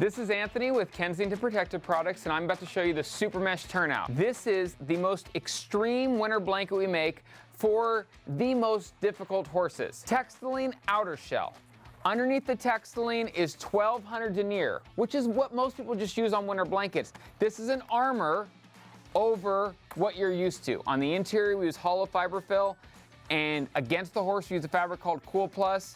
This is Anthony with Kensington Protective Products, and I'm about to show you the SuperMesh Turnout. This is the most extreme winter blanket we make for the most difficult horses. Textilene outer shell. Underneath the Textilene is 1200 denier, which is what most people just use on winter blankets. This is an armor over what you're used to. On the interior, we use hollow fiber fill, and against the horse, we use a fabric called Cool Plus.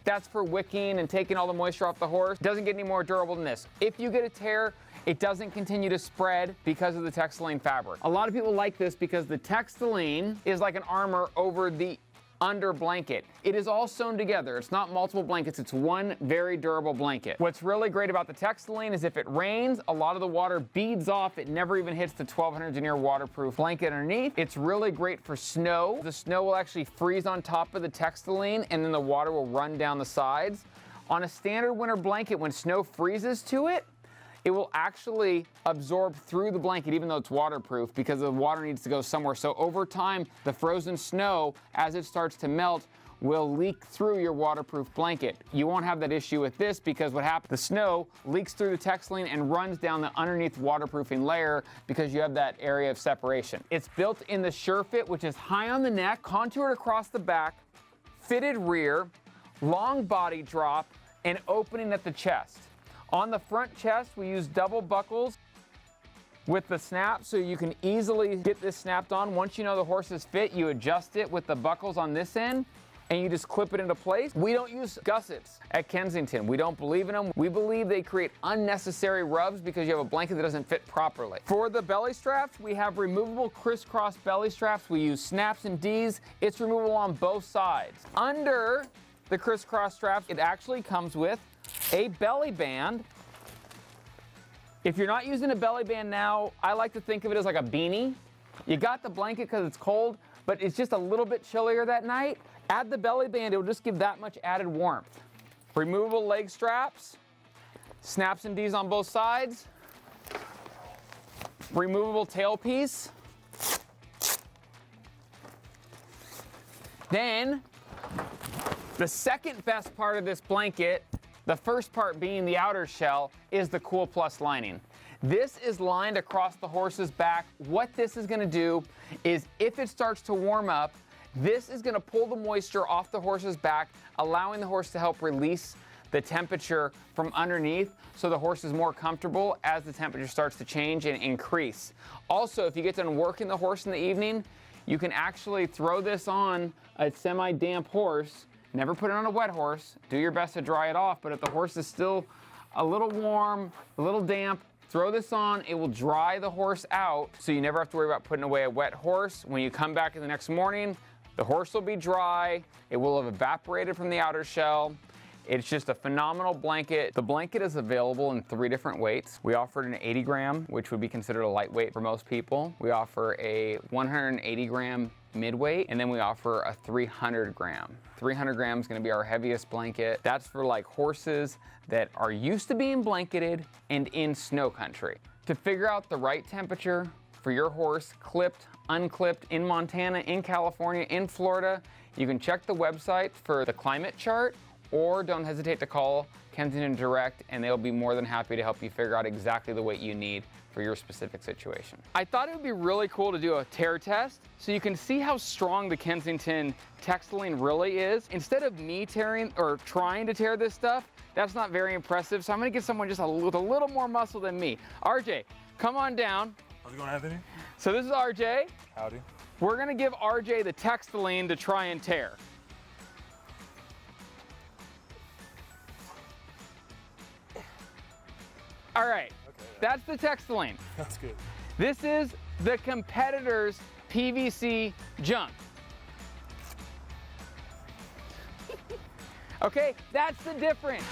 That's for wicking and taking all the moisture off the horse. Doesn't get any more durable than this. If you get a tear, it doesn't continue to spread because of the Textilene fabric. A lot of people like this because the Textilene is like an armor over the under blanket. It is all sewn together. It's not multiple blankets. It's one very durable blanket. What's really great about the Textilene is if it rains, a lot of the water beads off. It never even hits the 1200 denier waterproof blanket underneath. It's really great for snow. The snow will actually freeze on top of the Textilene, and then the water will run down the sides. On a standard winter blanket, when snow freezes to it, it will actually absorb through the blanket even though it's waterproof because the water needs to go somewhere. So over time, the frozen snow, as it starts to melt, will leak through your waterproof blanket. You won't have that issue with this because what happens, the snow leaks through the Textilene and runs down the underneath waterproofing layer because you have that area of separation. It's built in the SureFit, which is high on the neck, contoured across the back, fitted rear, long body drop, and opening at the chest. On the front chest, we use double buckles with the snap so you can easily get this snapped on. Once you know the horse is fit, you adjust it with the buckles on this end and you just clip it into place. We don't use gussets at Kensington. We don't believe in them. We believe they create unnecessary rubs because you have a blanket that doesn't fit properly. For the belly straps, we have removable crisscross belly straps. We use snaps and D's. It's removable on both sides. Under the crisscross straps, it actually comes with a belly band. If you're not using a belly band now, I like to think of it as like a beanie. You got the blanket because it's cold, but it's just a little bit chillier that night. Add the belly band, it will just give that much added warmth. Removable leg straps, snaps and D's on both sides, removable tailpiece. Then, the second best part of this blanket, the first part being the outer shell, is the Cool Plus lining. This is lined across the horse's back. What this is gonna do is if it starts to warm up, this is gonna pull the moisture off the horse's back, allowing the horse to help release the temperature from underneath so the horse is more comfortable as the temperature starts to change and increase. Also, if you get done working the horse in the evening, you can actually throw this on a semi-damp horse. Never put it on a wet horse. Do your best to dry it off, but if the horse is still a little warm, a little damp, throw this on. It will dry the horse out, so you never have to worry about putting away a wet horse. When you come back in the next morning, the horse will be dry. It will have evaporated from the outer shell. It's just a phenomenal blanket. The blanket is available in 3 different weights. We offer an 80 gram, which would be considered a lightweight for most people. We offer a 180 gram midweight, and then we offer a 300 gram. 300 grams is gonna be our heaviest blanket. That's for like horses that are used to being blanketed and in snow country. To figure out the right temperature for your horse, clipped, unclipped, in Montana, in California, in Florida, you can check the website for the climate chart, or don't hesitate to call Kensington Direct and they'll be more than happy to help you figure out exactly the weight you need for your specific situation. I thought it would be really cool to do a tear test so you can see how strong the Kensington Textilene really is. Instead of me tearing or trying to tear this stuff, that's not very impressive. So I'm gonna get someone just with a little more muscle than me. RJ, come on down. How's it going, Anthony? So this is RJ. Howdy. We're gonna give RJ the Textilene to try and tear. All right, okay, yeah. That's the Textilene. That's good. This is the competitor's PVC junk. Okay, that's the difference.